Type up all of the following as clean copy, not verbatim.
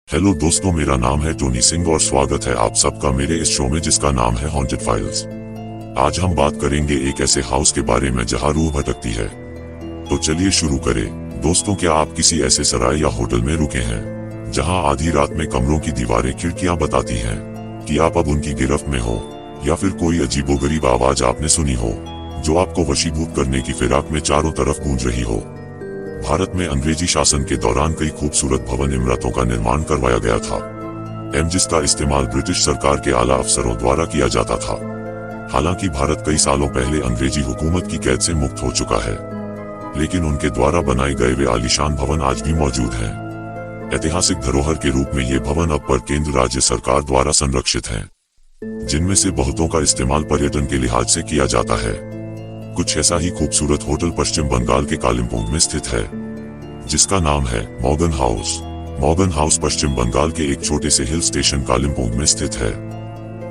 Hello दोस्तों, मेरा नाम है टोनी सिंह और स्वागत है आप सबका मेरे इस शो में जिसका नाम है हॉन्टेड फाइल्स। आज हम बात करेंगे एक ऐसे हाउस के बारे में जहां रूह भटकती है। तो चलिए शुरू करें। दोस्तों, क्या आप किसी ऐसे सराय या होटल में रुके हैं जहां आधी रात में कमरों की दीवारें खिड़कियां बताती हैं कि आप अब उनकी गिरफ्त में हो, या फिर कोई अजीबोगरीब आवाज आपने सुनी हो जो आपको वशीभूत करने की फिराक में चारों तरफ गूंज रही हो। भारत में अंग्रेजी शासन के दौरान कई खूबसूरत भवन इमारतों का निर्माण करवाया गया था, जिसका इस्तेमाल ब्रिटिश सरकार के आला अफसरों द्वारा किया जाता था। हालांकि भारत कई सालों पहले अंग्रेजी हुकूमत की कैद से मुक्त हो चुका है, लेकिन उनके द्वारा बनाए गए वे आलीशान भवन आज भी मौजूद हैं। ऐतिहासिक धरोहर के रूप में ये भवन अब पर केंद्र राज्य सरकार द्वारा संरक्षित हैं, जिनमें से बहुतों का इस्तेमाल पर्यटन के लिहाज से किया जाता है। कुछ ऐसा ही खूबसूरत होटल पश्चिम बंगाल के कालिम्पोंग में स्थित है, जिसका नाम है मॉर्गन हाउस। मॉर्गन हाउस पश्चिम बंगाल के एक छोटे से हिल स्टेशन कालिम्पोंग में स्थित है,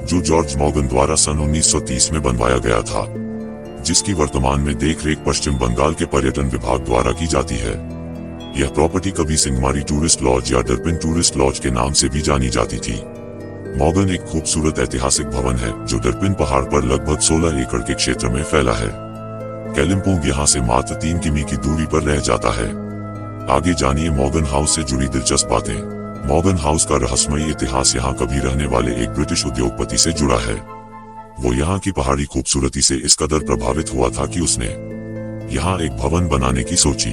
जो जॉर्ज मॉर्गन द्वारा सन 1930 में बनवाया गया था, जिसकी वर्तमान में देखरेख पश्चिम बंगाल के पर्यटन विभाग द्वारा की जाती है। यह प्रॉपर्टी कभी सिंगमारी टूरिस्ट लॉज या डरपिन टूरिस्ट लॉज के नाम से भी जानी जाती थी। मॉर्गन एक खूबसूरत ऐतिहासिक भवन है जो डरपिन पहाड़ पर लगभग 16 एकड़ के क्षेत्र में फैला है। कालिम्पोंग यहाँ से मात्र 3 किमी की दूरी पर रह जाता है। आगे जानिए मॉर्गन हाउस से जुड़ी दिलचस्प बातें। मॉर्गन हाउस का रहस्यमयी इतिहास यहाँ कभी रहने वाले एक ब्रिटिश उद्योगपति से जुड़ा है। वो यहाँ की पहाड़ी खूबसूरती से इस कदर प्रभावित हुआ था कि उसने यहाँ एक भवन बनाने की सोची,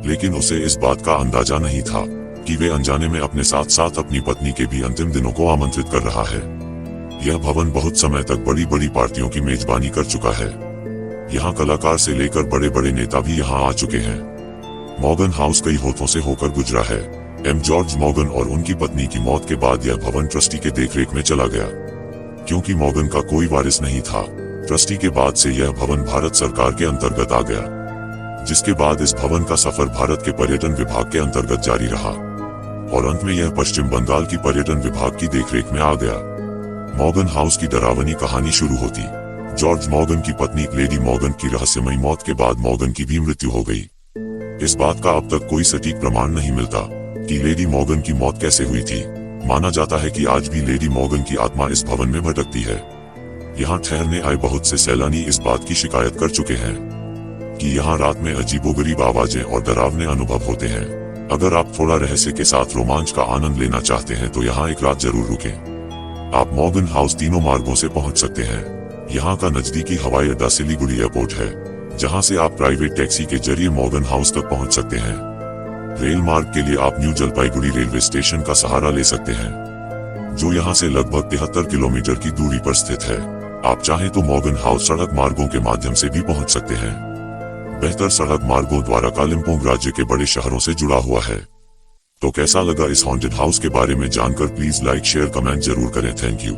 लेकिन उसे इस बात का अंदाजा नहीं था कि वे अनजाने में अपने साथ साथ अपनी पत्नी के भी अंतिम दिनों को आमंत्रित कर रहा है। यह भवन बहुत समय तक बड़ी बड़ी पार्टियों की मेजबानी कर चुका है। यहाँ कलाकार से लेकर बड़े बड़े नेता भी यहाँ आ चुके हैं। मॉर्गन हाउस कई होठों से होकर गुजरा है। जॉर्ज मॉर्गन और उनकी पत्नी की मौत के बाद यह भवन ट्रस्टी के देखरेख में चला गया। क्योंकि मॉर्गन का कोई वारिस नहीं था, ट्रस्टी के बाद से यह भवन भारत सरकार के अंतर्गत आ गया, जिसके बाद इस भवन का सफर भारत के पर्यटन विभाग के अंतर्गत जारी रहा और अंत में यह पश्चिम बंगाल की पर्यटन विभाग की देखरेख में आ गया। मॉर्गन हाउस की डरावनी कहानी शुरू होती जॉर्ज मॉर्गन की पत्नी लेडी मॉर्गन की रहस्यमयी मौत के बाद मॉर्गन की भी मृत्यु हो गई। इस बात का अब तक कोई सटीक प्रमाण नहीं मिलता कि लेडी मॉर्गन की मौत कैसे हुई थी। माना जाता है कि आज भी लेडी मॉर्गन की आत्मा इस भवन में भटकती है। यहाँ ठहरने आए बहुत से सैलानी इस बात की शिकायत कर चुके हैं कि यहाँ रात में अजीबोगरीब आवाजें और डरावने अनुभव होते हैं। अगर आप थोड़ा रहस्य के साथ रोमांच का आनंद लेना चाहते हैं तो यहाँ एक रात जरूर रुकें। आप मॉर्गन हाउस तीनों मार्गों से पहुँच सकते हैं। यहाँ का नजदीकी हवाई अड्डा सिलीगुड़ी एयरपोर्ट है, जहाँ से आप प्राइवेट टैक्सी के जरिए मॉर्गन हाउस तक पहुँच सकते हैं। रेल मार्ग के लिए आप न्यू जलपाईगुड़ी रेलवे स्टेशन का सहारा ले सकते हैं, जो यहाँ से लगभग 73 किलोमीटर की दूरी पर स्थित है। आप चाहें तो मॉर्गन हाउस सड़क मार्गों के माध्यम से भी पहुँच सकते हैं। बेहतर सड़क मार्गों द्वारा कालिम्पोंग राज्य के बड़े शहरों से जुड़ा हुआ है। तो कैसा लगा इस हॉन्टेड हाउस के बारे में जानकर प्लीज लाइक शेयर कमेंट जरूर करें। Thank you.